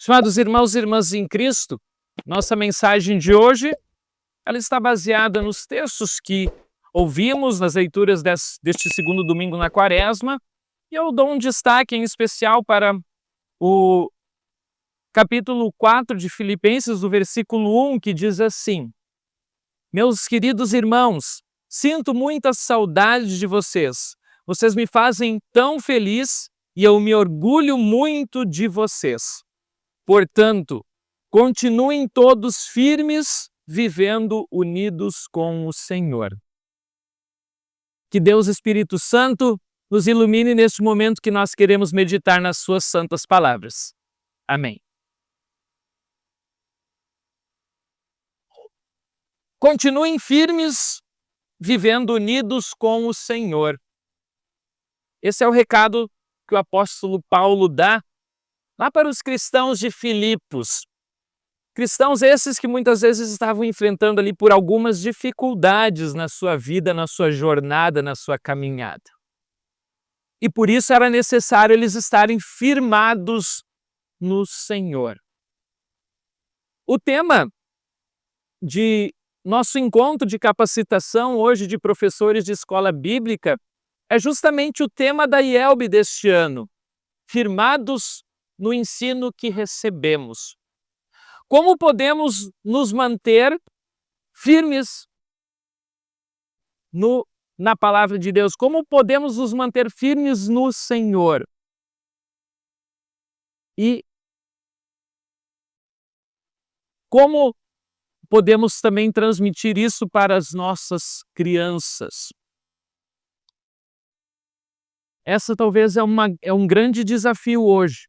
Estimados irmãos e irmãs em Cristo, nossa mensagem de hoje, ela está baseada nos textos que ouvimos nas leituras deste segundo domingo na Quaresma, e eu dou um destaque em especial para o capítulo 4 de Filipenses, do versículo 1, que diz assim: Meus queridos irmãos, sinto muita saudade de vocês. Vocês me fazem tão feliz e eu me orgulho muito de vocês. Portanto, continuem todos firmes, vivendo unidos com o Senhor. Que Deus Espírito Santo nos ilumine neste momento que nós queremos meditar nas suas santas palavras. Amém. Continuem firmes, vivendo unidos com o Senhor. Esse é o recado que o apóstolo Paulo dá lá para os cristãos de Filipos. Cristãos esses que muitas vezes estavam enfrentando ali por algumas dificuldades na sua vida, na sua jornada, na sua caminhada. E por isso era necessário eles estarem firmados no Senhor. O tema de nosso encontro de capacitação hoje de professores de escola bíblica é justamente o tema da IELB deste ano, firmados no ensino que recebemos. Como podemos nos manter firmes na palavra de Deus? Como podemos nos manter firmes no Senhor? E como podemos também transmitir isso para as nossas crianças? Essa talvez é um grande desafio hoje.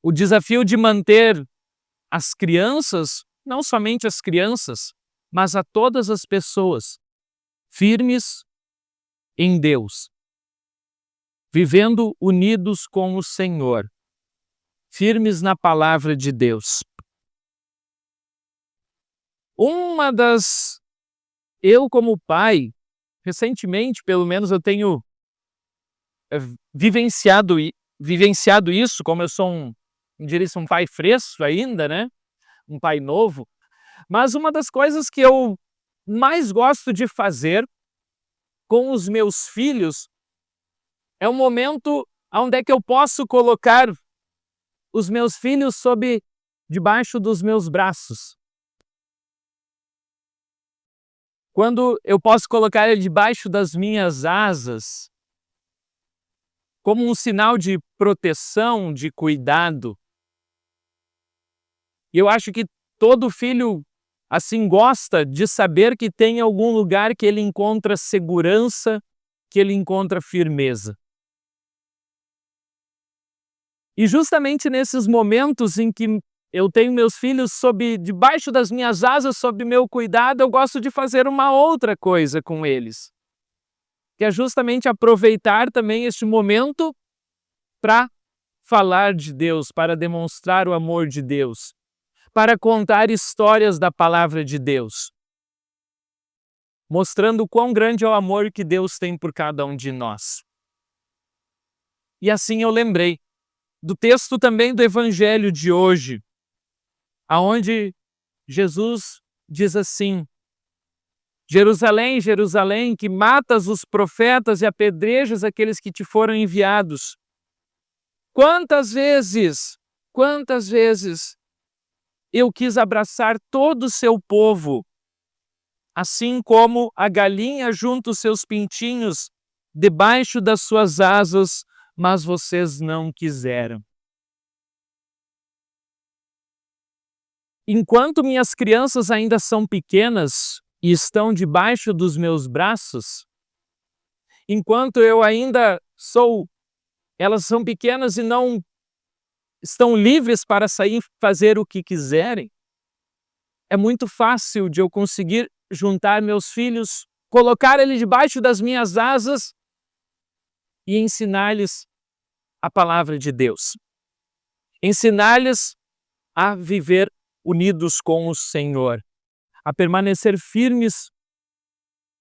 O desafio de manter as crianças, não somente as crianças, mas a todas as pessoas, firmes em Deus, vivendo unidos com o Senhor, firmes na palavra de Deus. Eu como pai, recentemente, pelo menos eu tenho vivenciado isso, como eu sou um pai fresco ainda, né? Um pai novo. Mas uma das coisas que eu mais gosto de fazer com os meus filhos é um momento onde é que eu posso colocar os meus filhos debaixo dos meus braços. Quando eu posso colocar ele debaixo das minhas asas, como um sinal de proteção, de cuidado. E eu acho que todo filho assim gosta de saber que tem algum lugar que ele encontra segurança, que ele encontra firmeza. E justamente nesses momentos em que eu tenho meus filhos debaixo das minhas asas, sob meu cuidado, eu gosto de fazer uma outra coisa com eles, que é justamente aproveitar também este momento para falar de Deus, para demonstrar o amor de Deus, para contar histórias da palavra de Deus, mostrando o quão grande é o amor que Deus tem por cada um de nós. E assim eu lembrei do texto também do Evangelho de hoje, aonde Jesus diz assim: Jerusalém, Jerusalém, que matas os profetas e apedrejas aqueles que te foram enviados. Quantas vezes eu quis abraçar todo o seu povo, assim como a galinha junta os seus pintinhos debaixo das suas asas, mas vocês não quiseram. Enquanto minhas crianças ainda são pequenas e estão debaixo dos meus braços, enquanto elas são pequenas e não estão livres para sair e fazer o que quiserem, é muito fácil de eu conseguir juntar meus filhos, colocar eles debaixo das minhas asas e ensinar-lhes a palavra de Deus. Ensinar-lhes a viver unidos com o Senhor, a permanecer firmes,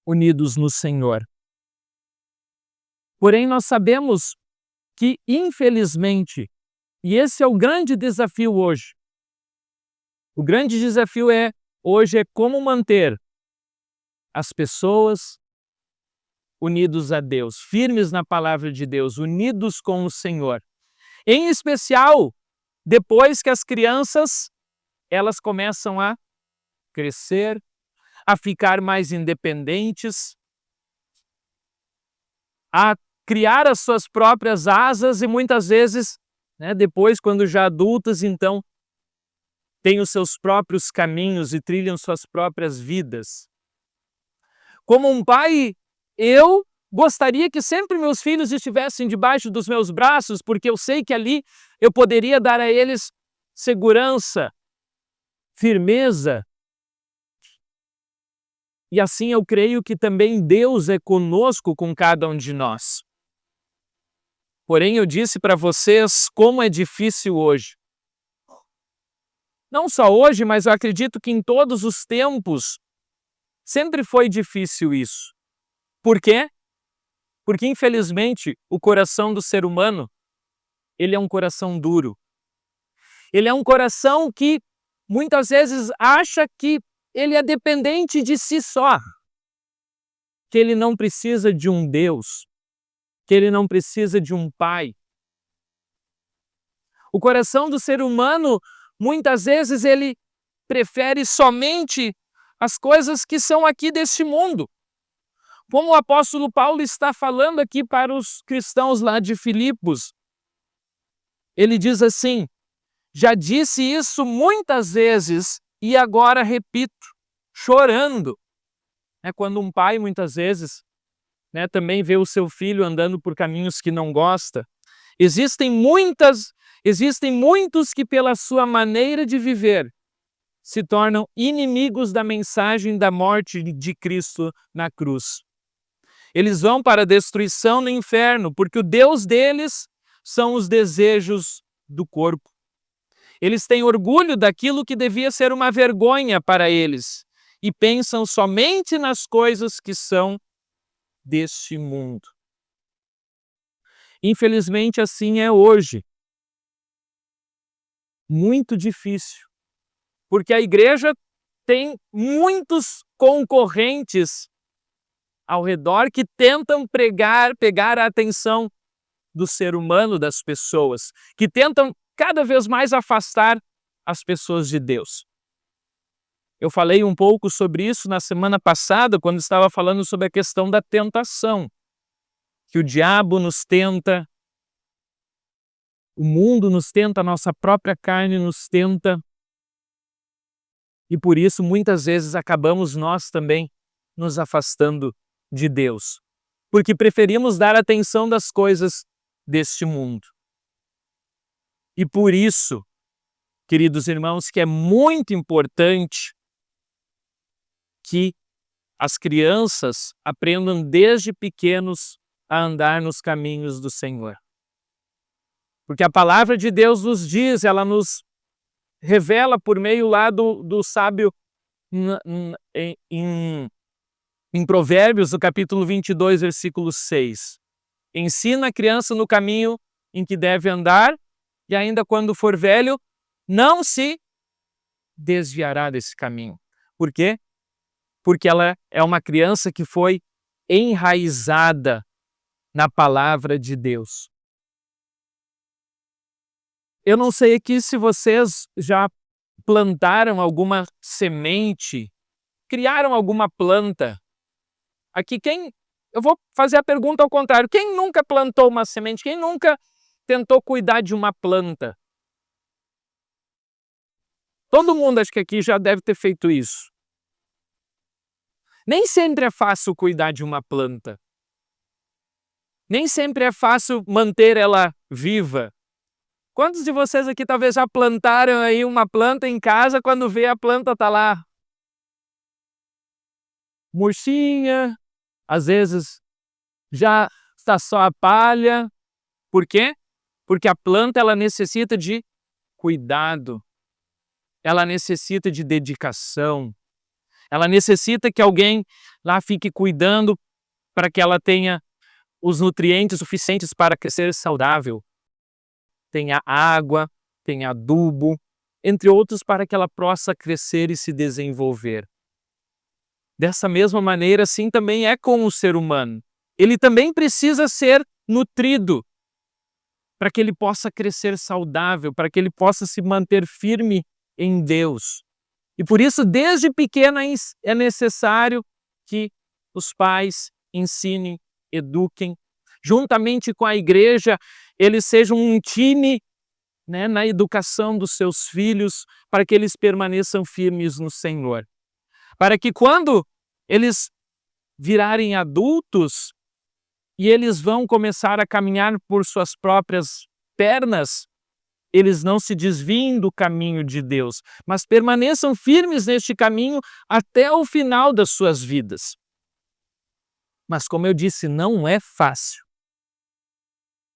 unidos no Senhor. Porém, nós sabemos que, infelizmente, E esse é o grande desafio hoje. O grande desafio hoje é como manter as pessoas unidos a Deus, firmes na palavra de Deus, unidos com o Senhor. Em especial, depois que as crianças, elas começam a crescer, a ficar mais independentes, a criar as suas próprias asas e muitas vezes, depois, quando já adultas, então, têm os seus próprios caminhos e trilham suas próprias vidas. Como um pai, eu gostaria que sempre meus filhos estivessem debaixo dos meus braços, porque eu sei que ali eu poderia dar a eles segurança, firmeza. E assim eu creio que também Deus é conosco com cada um de nós. Porém, eu disse para vocês como é difícil hoje. Não só hoje, mas eu acredito que em todos os tempos sempre foi difícil isso. Por quê? Porque, infelizmente, o coração do ser humano, ele é um coração duro. Ele é um coração que muitas vezes acha que ele é dependente de si só, que ele não precisa de um Deus, que ele não precisa de um pai. O coração do ser humano, muitas vezes, ele prefere somente as coisas que são aqui deste mundo. Como o apóstolo Paulo está falando aqui para os cristãos lá de Filipos, ele diz assim: já disse isso muitas vezes e agora repito, chorando. É quando um pai, muitas vezes, também vê o seu filho andando por caminhos que não gosta. Existem muitos que, pela sua maneira de viver, se tornam inimigos da mensagem da morte de Cristo na cruz. Eles vão para a destruição no inferno, porque o Deus deles são os desejos do corpo. Eles têm orgulho daquilo que devia ser uma vergonha para eles e pensam somente nas coisas que são deste mundo. Infelizmente, assim é hoje. Muito difícil, porque a igreja tem muitos concorrentes ao redor que tentam pegar a atenção do ser humano, das pessoas, que tentam cada vez mais afastar as pessoas de Deus. Eu falei um pouco sobre isso na semana passada, quando estava falando sobre a questão da tentação, que o diabo nos tenta, o mundo nos tenta, a nossa própria carne nos tenta, e por isso muitas vezes acabamos nós também nos afastando de Deus, porque preferimos dar atenção das coisas deste mundo. E por isso, queridos irmãos, que é muito importante que as crianças aprendam desde pequenos a andar nos caminhos do Senhor. Porque a palavra de Deus nos diz, ela nos revela por meio lá do sábio em Provérbios, no capítulo 22, versículo 6. Ensina a criança no caminho em que deve andar, e ainda quando for velho, não se desviará desse caminho. Por quê? Porque ela é uma criança que foi enraizada na palavra de Deus. Eu não sei aqui se vocês já plantaram alguma semente, criaram alguma planta. Aqui eu vou fazer a pergunta ao contrário. Quem nunca plantou uma semente? Quem nunca tentou cuidar de uma planta? Todo mundo, acho que aqui já deve ter feito isso. Nem sempre é fácil cuidar de uma planta. Nem sempre é fácil manter ela viva. Quantos de vocês aqui talvez já plantaram aí uma planta em casa, quando vê a planta tá lá murchinha, às vezes já está só a palha. Por quê? Porque a planta ela necessita de cuidado, ela necessita de dedicação, ela necessita que alguém lá fique cuidando para que ela tenha os nutrientes suficientes para crescer saudável. tenha água, tenha adubo, entre outros, para que ela possa crescer e se desenvolver. Dessa mesma maneira, assim também é com o ser humano. Ele também precisa ser nutrido para que ele possa crescer saudável, para que ele possa se manter firme em Deus. E por isso, desde pequena, é necessário que os pais ensinem, eduquem, juntamente com a igreja, eles sejam um time, né, na educação dos seus filhos, para que eles permaneçam firmes no Senhor. Para que quando eles virarem adultos e eles vão começar a caminhar por suas próprias pernas, eles não se desviem do caminho de Deus, mas permaneçam firmes neste caminho até o final das suas vidas. Mas, como eu disse, não é fácil.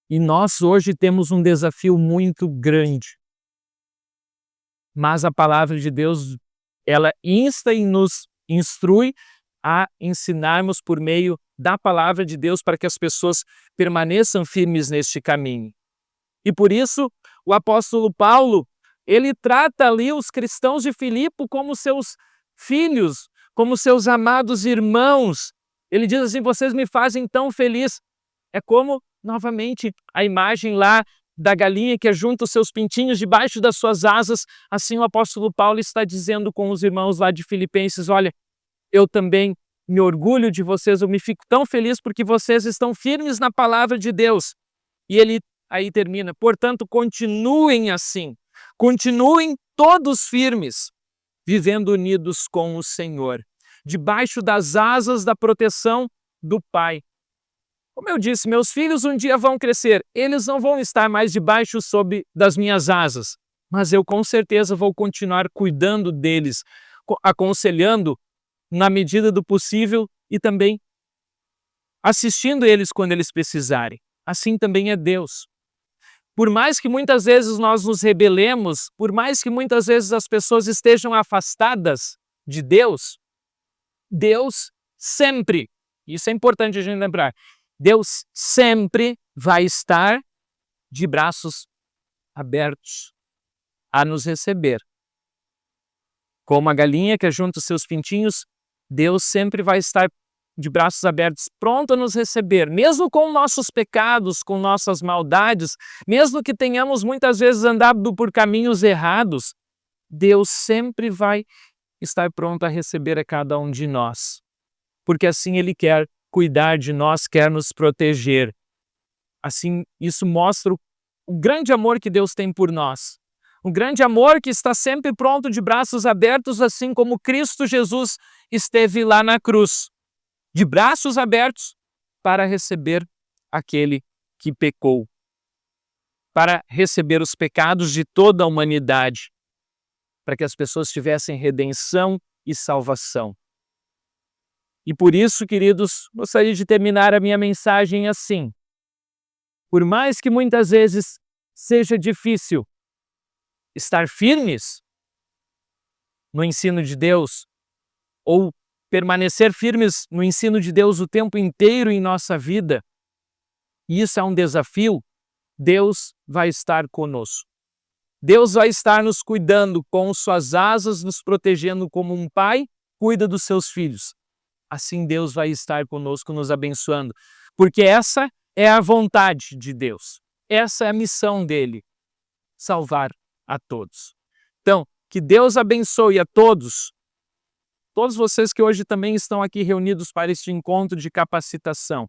E nós hoje temos um desafio muito grande. Mas a palavra de Deus, ela insta e nos instrui a ensinarmos por meio da palavra de Deus para que as pessoas permaneçam firmes neste caminho. E por isso, o apóstolo Paulo, ele trata ali os cristãos de Filipe como seus filhos, como seus amados irmãos. Ele diz assim: vocês me fazem tão feliz. É como, novamente, a imagem lá da galinha que ajunta os seus pintinhos debaixo das suas asas. Assim o apóstolo Paulo está dizendo com os irmãos lá de Filipenses: olha, eu também me orgulho de vocês, eu me fico tão feliz porque vocês estão firmes na palavra de Deus. E ele aí termina: portanto, continuem assim, continuem todos firmes, vivendo unidos com o Senhor, debaixo das asas da proteção do Pai. Como eu disse, meus filhos um dia vão crescer, eles não vão estar mais debaixo das minhas asas, mas eu com certeza vou continuar cuidando deles, aconselhando na medida do possível e também assistindo eles quando eles precisarem. Assim também é Deus. Por mais que muitas vezes nós nos rebelemos, por mais que muitas vezes as pessoas estejam afastadas de Deus, Deus sempre, isso é importante a gente lembrar, Deus sempre vai estar de braços abertos a nos receber. Como a galinha que ajunta os seus pintinhos, Deus sempre vai estar de braços abertos, pronto a nos receber, mesmo com nossos pecados, com nossas maldades, mesmo que tenhamos muitas vezes andado por caminhos errados, Deus sempre vai estar pronto a receber a cada um de nós, porque assim Ele quer cuidar de nós, quer nos proteger. Assim, isso mostra o grande amor que Deus tem por nós. Um grande amor que está sempre pronto de braços abertos, assim como Cristo Jesus esteve lá na cruz, de braços abertos para receber aquele que pecou, para receber os pecados de toda a humanidade, para que as pessoas tivessem redenção e salvação. E por isso, queridos, gostaria de terminar a minha mensagem assim. Por mais que muitas vezes seja difícil estar firmes no ensino de Deus, ou permanecer firmes no ensino de Deus o tempo inteiro em nossa vida, e isso é um desafio, Deus vai estar conosco. Deus vai estar nos cuidando com suas asas, nos protegendo como um pai cuida dos seus filhos. Assim Deus vai estar conosco, nos abençoando, porque essa é a vontade de Deus, essa é a missão dele, salvar a todos. Então, que Deus abençoe a todos vocês que hoje também estão aqui reunidos para este encontro de capacitação,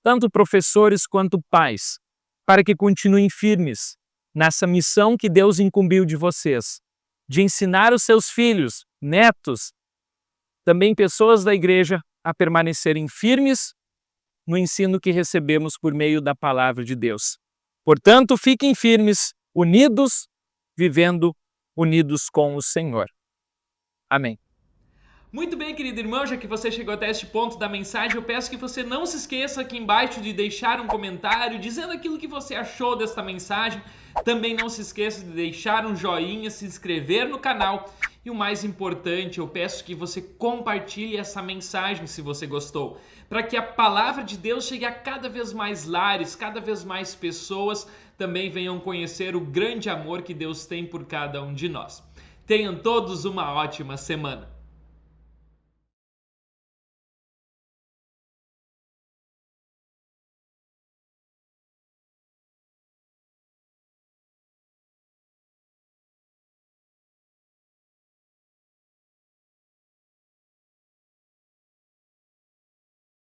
tanto professores quanto pais, para que continuem firmes nessa missão que Deus incumbiu de vocês, de ensinar os seus filhos, netos, também pessoas da igreja, a permanecerem firmes no ensino que recebemos por meio da palavra de Deus. Portanto, fiquem firmes, unidos, vivendo unidos com o Senhor. Amém. Muito bem, querido irmão, já que você chegou até este ponto da mensagem, eu peço que você não se esqueça aqui embaixo de deixar um comentário dizendo aquilo que você achou desta mensagem. Também não se esqueça de deixar um joinha, se inscrever no canal E o mais importante, eu peço que você compartilhe essa mensagem se você gostou, para que a palavra de Deus chegue a cada vez mais lares, cada vez mais pessoas também venham conhecer o grande amor que Deus tem por cada um de nós. Tenham todos uma ótima semana.